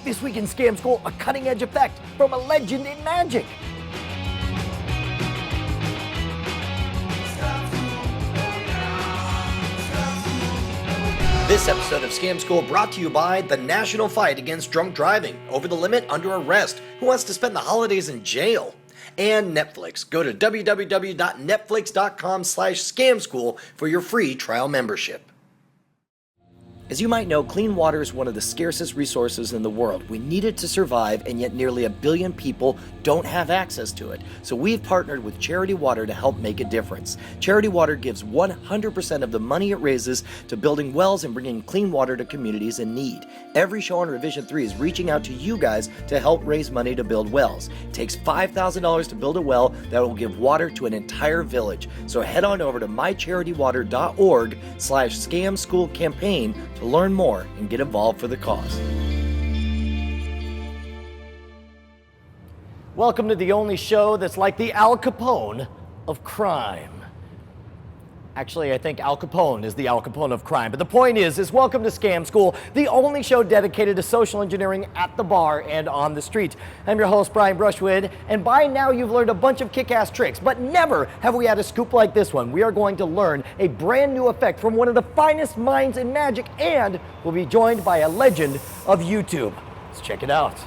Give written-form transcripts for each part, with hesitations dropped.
This week in Scam School, a cutting-edge effect from a legend in magic. This episode of Scam School brought to you by the national fight against drunk driving, over the limit, under arrest, who wants to spend the holidays in jail, and Netflix. Go to www.netflix.com/scamschool for your free trial membership. As you might know, clean water is one of the scarcest resources in the world. We need it to survive, and yet nearly 1 billion people don't have access to it. So we've partnered with Charity Water to help make a difference. Charity Water gives 100% of the money it raises to building wells and bringing clean water to communities in need. Every show on Revision 3 is reaching out to you guys to help raise money to build wells. It takes $5,000 to build a well that will give water to an entire village. So head on over to mycharitywater.org/scamschoolcampaign to learn more and get involved for the cause. Welcome to the only show that's like the Al Capone of crime. Actually, I think Al Capone is the Al Capone of crime. But the point is welcome to Scam School, the only show dedicated to social engineering at the bar and on the street. I'm your host, Brian Brushwood, and by now you've learned a bunch of kick-ass tricks, but never have we had a scoop like this one. We are going to learn a brand new effect from one of the finest minds in magic, and we'll be joined by a legend of YouTube. Let's check it out.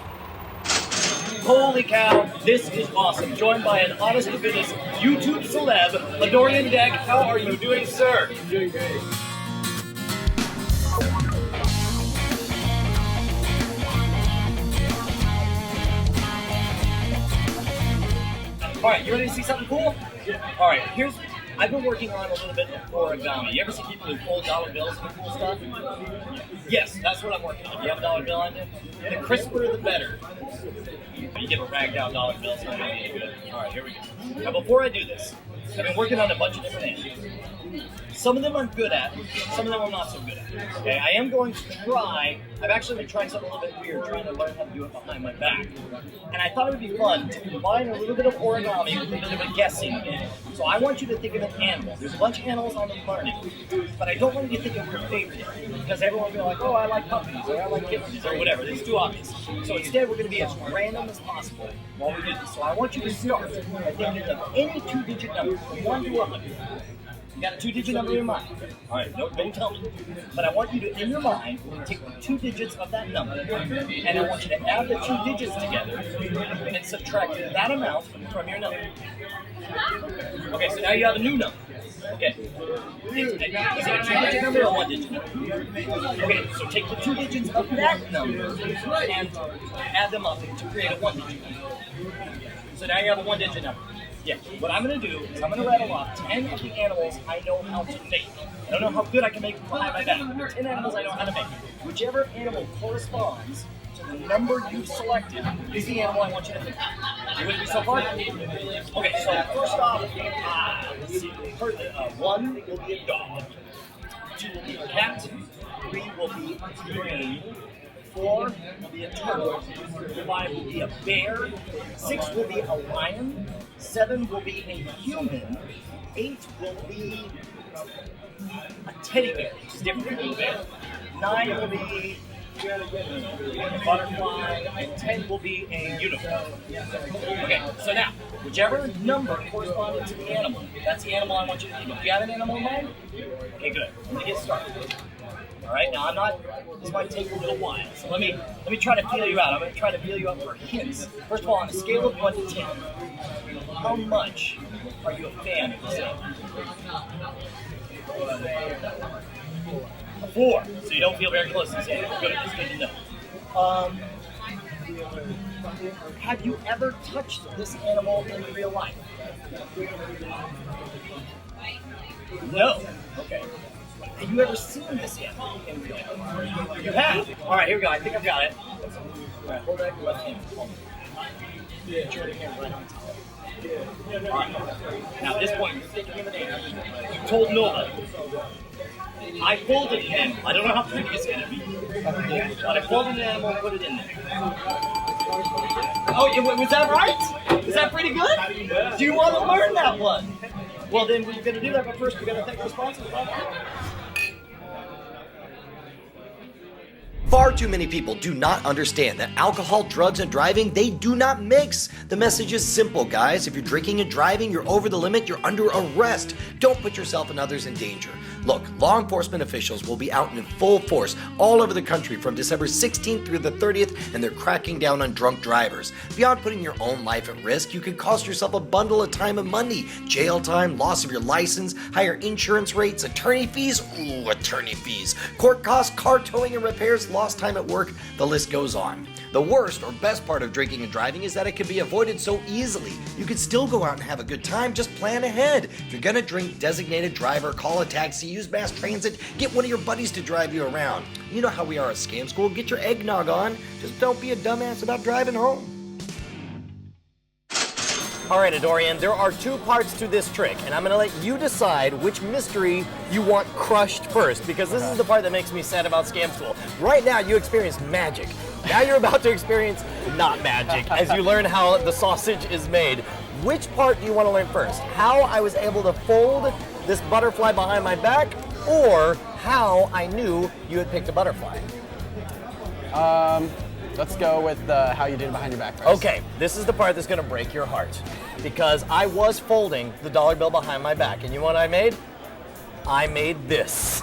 Holy cow, this is awesome. Joined by an honest to goodness YouTube celeb, Adorian Deck. How are you doing, sir? I'm doing great. All right, you ready to see something cool? Yeah. All right, I've been working on a little bit of origami. You ever see people who fold dollar bills and cool stuff? Yes, that's what I'm working on. You have a dollar bill on you? The crisper, the better. You get a ragged out dollar bill, so it's good. All right, here we go. Now, before I do this, I've been working on a bunch of different animals. Some of them I'm good at, some of them I'm not so good at. Okay, I am going to try, I've actually been trying something a little bit weird, trying to learn how to do it behind my back. And I thought it would be fun to combine a little bit of origami with a bit of a guessing game. So I want you to think of an animal. There's a bunch of animals I'm learning, but I don't want you to think of your favorite, because everyone will be like, oh, I like puppies, or I like kittens, or whatever. It's too obvious. So instead, we're going to be as random as possible while we do this. So I want you to start by thinking of any two-digit number, from 1 to 100. You got a two-digit number in your mind. All right, don't tell me. But I want you to, in your mind, take the 2 digits of that number, and I want you to add the 2 digits together and subtract that amount from your number. Okay, so now you have a new number. Okay. Is it a 2-digit number or a 1-digit number? Okay, so take the 2 digits of that number and add them up to create a 1-digit number. So now you have a 1-digit number. Yeah, what I'm going to do is I'm going to rattle off 10 of the animals I know how to make. I don't know how good I can make them behind my back, but 10 animals I know how to make. Whichever animal corresponds to the number you've selected is the animal I want you to think of. You with me so far? Okay, so first off, let's see. 1 will be a dog. 2 will be a cat. 3 will be a crane. 4 will be a turtle. 5 will be a bear. 6 will be a lion. 7 will be a human. 8 will be a teddy bear, which is different from a bear. 9 will be a butterfly, and 10 will be a unicorn. Okay, so now, whichever number corresponding to the animal, that's the animal I want you to think of. Do you have an animal in mind? Okay, good. Let me get started. All right, now this might take a little while, so let me try to feel you out. I'm going to try to feel you out for hints. First of all, on a scale of 1 to 10, how much are you a fan of this animal? A 4, so you don't feel very close to this animal. Good, it's good to know. Have you ever touched this animal in real life? No. Okay. Have you ever seen this animal in real life? You have? Alright, here we go. I think I've got it. Alright, hold out your left hand. Put your other hand right on top. Alright. Now at this point, you're thinking of an animal. You told nobody. I folded an animal. I don't know how pretty it's going to be. But I folded an animal and put it in there. Oh, was that right? Is that pretty good? Do you want to learn that one? Well, then we're going to do that, but first we're going to thank the sponsors. Far too many people do not understand that alcohol, drugs, and driving, they do not mix. The message is simple, guys. If you're drinking and driving, you're over the limit, you're under arrest. Don't put yourself and others in danger. Look, law enforcement officials will be out in full force all over the country from December 16th through the 30th, and they're cracking down on drunk drivers. Beyond putting your own life at risk, you could cost yourself a bundle of time and money. Jail time, loss of your license, higher insurance rates, attorney fees, court costs, car towing and repairs, lost time at work, the list goes on. The worst or best part of drinking and driving is that it can be avoided so easily. You can still go out and have a good time, just plan ahead. If you're gonna drink, designated driver, call a taxi, use mass transit, get one of your buddies to drive you around. You know how we are at Scam School, get your eggnog on, just don't be a dumbass about driving home. All right, Adorian, there are 2 parts to this trick, and I'm going to let you decide which mystery you want crushed first, because this is the part that makes me sad about Scam School. Right now, you experience magic. Now you're about to experience not magic as you learn how the sausage is made. Which part do you want to learn first? How I was able to fold this butterfly behind my back, or how I knew you had picked a butterfly? Let's go with how you did it behind your back first. Okay, this is the part that's going to break your heart, because I was folding the dollar bill behind my back, and you know what I made? I made this,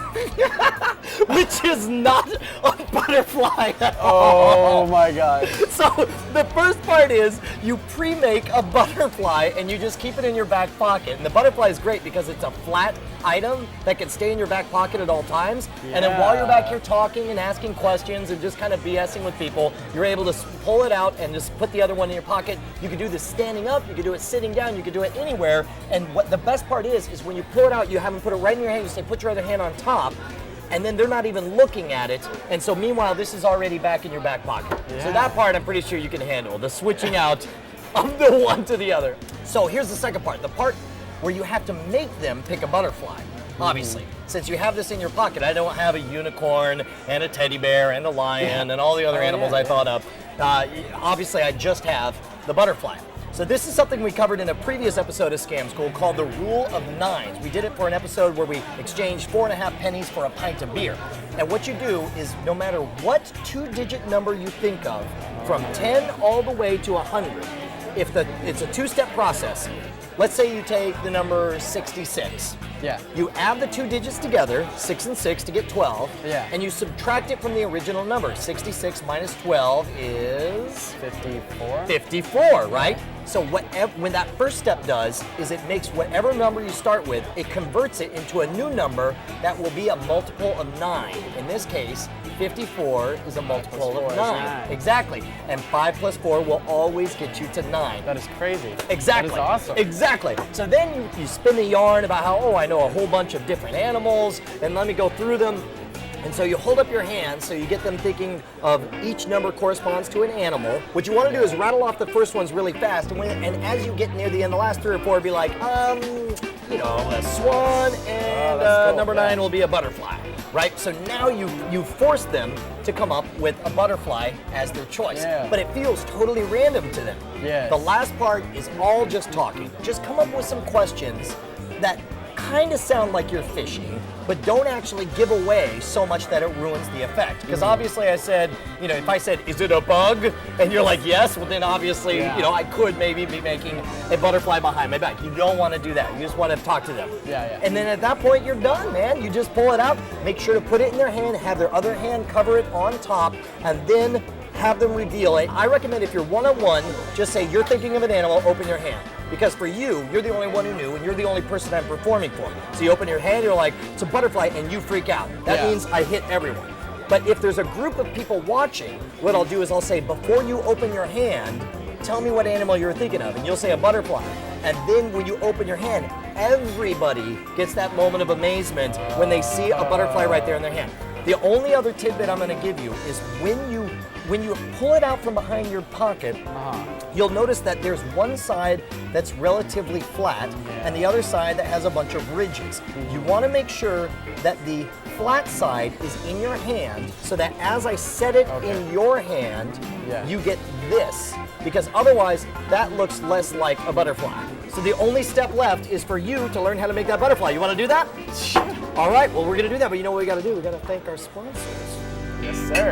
which is not a butterfly at all. Oh my God. So the first part is you pre-make a butterfly and you just keep it in your back pocket. And the butterfly is great because it's a flat item that can stay in your back pocket at all times. Yeah. And then while you're back here talking and asking questions and just kind of BSing with people, you're able to pull it out and just put the other one in your pocket. You can do this standing up, you can do it sitting down, you can do it anywhere. And what the best part is when you pull it out, you haven't put it right in your hand, you say put your other hand on top, and then they're not even looking at it. And so meanwhile, this is already back in your back pocket. Yeah. So that part I'm pretty sure you can handle, the switching out of the one to the other. So here's the second part, the part where you have to make them pick a butterfly. Obviously, since you have this in your pocket, I don't have a unicorn and a teddy bear and a lion and all the other animals I thought of. Obviously, I just have the butterfly. So this is something we covered in a previous episode of Scam School called the Rule of Nines. We did it for an episode where we exchanged 4.5 pennies for a pint of beer. And what you do is no matter what 2-digit number you think of, from 10 all the way to 100, it's a 2-step process. Let's say you take the number 66. Yeah. You add the 2 digits together, 6 and 6 to get 12. Yeah. And you subtract it from the original number. 66 minus 12 is 54. 54, right? So when that first step does is it makes whatever number you start with, it converts it into a new number that will be a multiple of 9. In this case, 54 is a multiple of 9. Exactly. And 5 plus 4 will always get you to 9. That is crazy. Exactly. That is awesome. Exactly. So then you spin the yarn about how, I know a whole bunch of different animals, and let me go through them. And so you hold up your hand so you get them thinking of each number corresponds to an animal. What you want to do is rattle off the first ones really fast, and as you get near the end, the last 3 or 4 be like, a swan, and number 9 will be a butterfly, right? So now you force them to come up with a butterfly as their choice, but it feels totally random to them. Yes. The last part is all just talking. Just come up with some questions that kind of sound like you're fishing, but don't actually give away so much that it ruins the effect. Because obviously I said, if I said, is it a bug? And you're like, yes, well then obviously, I could maybe be making a butterfly behind my back. You don't want to do that. You just want to talk to them. Yeah. And then at that point, you're done, man. You just pull it out, make sure to put it in their hand, have their other hand cover it on top, and then have them reveal it. I recommend if you're one-on-one, just say you're thinking of an animal, open your hand. Because for you're the only one who knew, and you're the only person I'm performing for. So you open your hand, you're like, it's a butterfly, and you freak out. That means I hit everyone. But if there's a group of people watching, what I'll do is I'll say, before you open your hand, tell me what animal you're thinking of, and you'll say a butterfly. And then when you open your hand, everybody gets that moment of amazement when they see a butterfly right there in their hand. The only other tidbit I'm going to give you is when you pull it out from behind your pocket, you'll notice that there's one side that's relatively flat and the other side that has a bunch of ridges. You want to make sure that the flat side is in your hand so that as I set it in your hand, you get this. Because otherwise, that looks less like a butterfly. So the only step left is for you to learn how to make that butterfly. You want to do that? All right, well, we're going to do that, but you know what we got to do? We got to thank our sponsors. Yes, sir.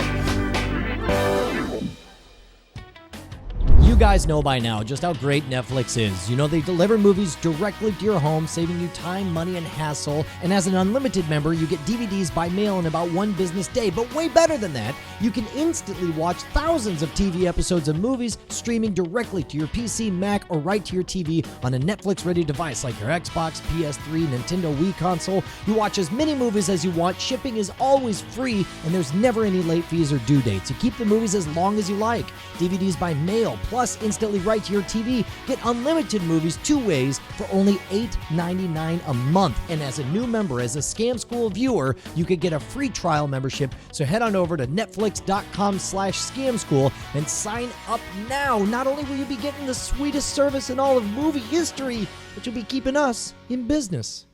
You guys know by now just how great Netflix is. You know they deliver movies directly to your home, saving you time, money, and hassle. And as an unlimited member, you get DVDs by mail in about 1 business day. But way better than that, you can instantly watch thousands of TV episodes of movies streaming directly to your PC, Mac, or right to your TV on a Netflix-ready device like your Xbox, PS3, Nintendo Wii console. You watch as many movies as you want, shipping is always free, and there's never any late fees or due dates. You keep the movies as long as you like. DVDs by mail, plus instantly right to your TV. Get unlimited movies 2 ways for only $8.99 a month. And as a new member, as a Scam School viewer, you could get a free trial membership. So head on over to netflix.com/scamschool and sign up now. Not only will you be getting the sweetest service in all of movie history, but you'll be keeping us in business.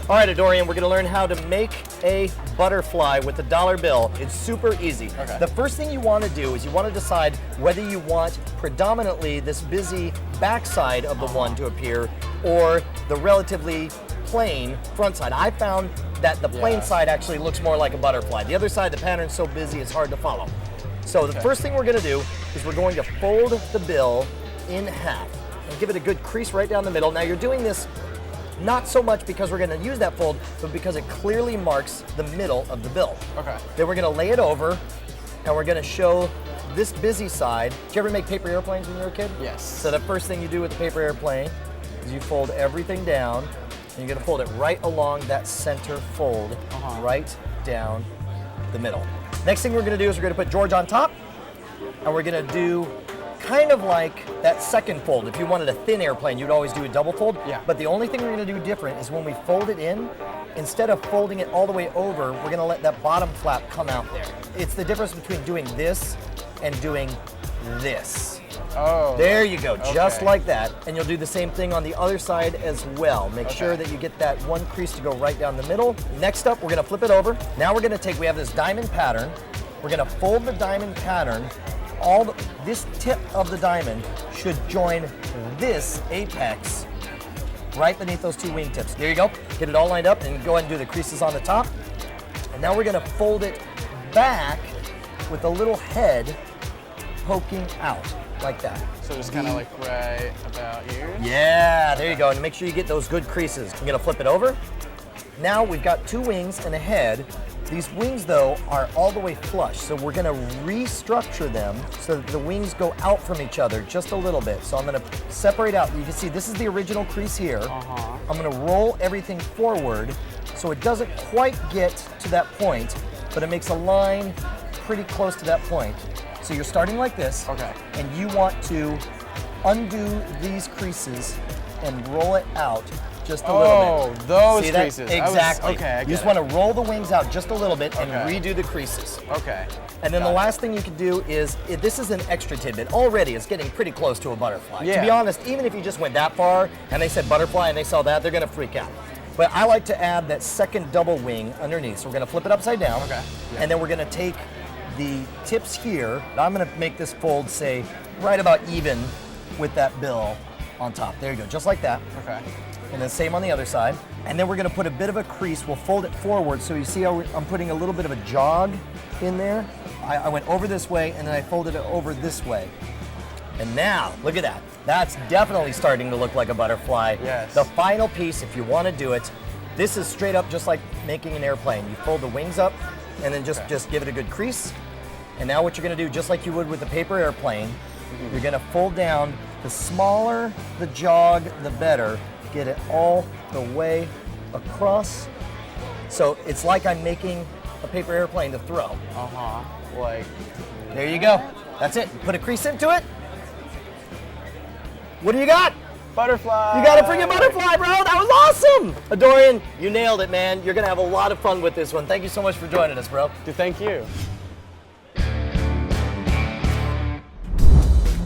All right, Adorian, we're gonna learn how to make a butterfly with the dollar bill. It's super easy. Okay. The first thing you wanna do is you wanna decide whether you want predominantly this busy backside of the one to appear or the relatively plain front side. I found that the plain side actually looks more like a butterfly. The other side, the pattern's so busy, it's hard to follow. So the first thing we're gonna do is we're going to fold the bill in half and give it a good crease right down the middle. Now you're doing this not so much because we're going to use that fold, but because it clearly marks the middle of the bill. Okay. Then we're going to lay it over, and we're going to show this busy side. Did you ever make paper airplanes when you were a kid? Yes. So the first thing you do with the paper airplane is you fold everything down, and you're going to fold it right along that center fold, right down the middle. Next thing we're going to do is we're going to put George on top, and we're going to do kind of like that second fold. If you wanted a thin airplane, you'd always do a double fold. Yeah. But the only thing we're gonna do different is when we fold it in, instead of folding it all the way over, we're gonna let that bottom flap come out there. It's the difference between doing this and doing this. Oh. There you go, just okay. like that. And you'll do the same thing on the other side as well. Make sure that you get that one crease to go right down the middle. Next up, we're gonna flip it over. Now we're gonna we have this diamond pattern. We're gonna fold the diamond pattern. This tip of the diamond should join this apex right beneath those 2 wingtips. There you go. Get it all lined up and go ahead and do the creases on the top. And now we're gonna fold it back with a little head poking out like that. So just kind of like right about here? Yeah, there you go. And make sure you get those good creases. I'm gonna flip it over. Now we've got 2 wings and a head. These wings, though, are all the way flush, so we're gonna restructure them so that the wings go out from each other just a little bit. So I'm gonna separate out. You can see this is the original crease here. I'm gonna roll everything forward so it doesn't quite get to that point, but it makes a line pretty close to that point. So you're starting like this, and you want to undo these creases and roll it out just a little bit. Oh, those See that? creases. Exactly. I you just want to roll the wings out just a little bit and redo the creases. Okay. And then the last thing you can do is, this is an extra tidbit. Already it's getting pretty close to a butterfly. Yeah. To be honest, even if you just went that far and they said butterfly and they saw that, they're going to freak out. But I like to add that second double wing underneath. So we're going to flip it upside down. And then we're going to take the tips here. I'm going to make this fold, say, right about even with that bill on top. There you go, just like that. And then same on the other side. And then we're gonna put a bit of a crease. We'll fold it forward. So you see how I'm putting a little bit of a jog in there? I went over this way and then I folded it over this way. And now, look at that. That's definitely starting to look like a butterfly. Yes. The final piece, if you wanna do it, this is straight up just like making an airplane. You fold the wings up and then just give it a good crease. And now what you're gonna do, just like you would with a paper airplane, you're gonna fold down. The smaller the jog, the better. Get it all the way across. So it's like I'm making a paper airplane to throw. Like. There you go. That's it. Put a crease into it. What do you got? Butterfly. You got a freaking butterfly, bro. That was awesome. Adorian, you nailed it, man. You're gonna have a lot of fun with this one. Thank you so much for joining us, bro. Dude, thank you.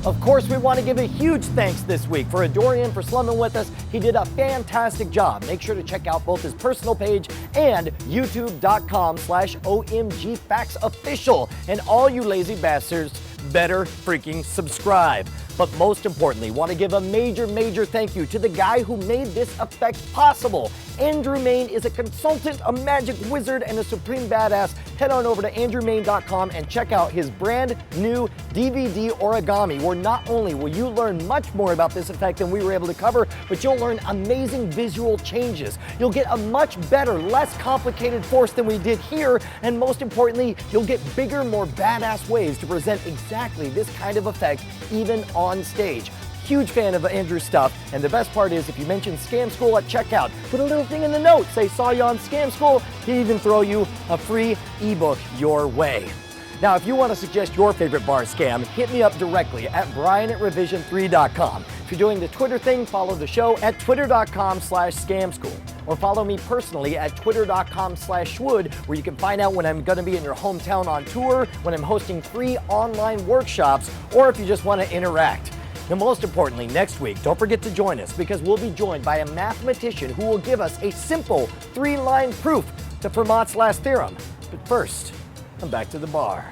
Of course, we want to give a huge thanks this week for Adorian for slumming with us. He did a fantastic job. Make sure to check out both his personal page and youtube.com/OMGFactsOfficial. And all you lazy bastards better freaking subscribe. But most importantly, want to give a major thank you to the guy who made this effect possible. Andrew Main is a consultant, a magic wizard, and a supreme badass head on over to andrewmain.com and check out his brand new DVD Origami, where not only will you learn much more about this effect than we were able to cover, but you'll learn amazing visual changes. You'll get a much better, less complicated force than we did here, and most importantly, you'll get bigger, more badass ways to present exactly this kind of effect even on stage. Huge fan of Andrew's stuff, and the best part is if you mention Scam School at checkout, put a little thing in the note, say saw you on Scam School, he'll even throw you a free ebook your way. Now, if you want to suggest your favorite bar scam, hit me up directly at brian@revision3.com. If you're doing the Twitter thing, follow the show at twitter.com/scamschool. Or follow me personally at twitter.com/shwood, where you can find out when I'm going to be in your hometown on tour, when I'm hosting free online workshops, or if you just want to interact. Now, most importantly, next week, don't forget to join us, because we'll be joined by a mathematician who will give us a simple 3-line proof to Fermat's last theorem. But first, I'm back to the bar.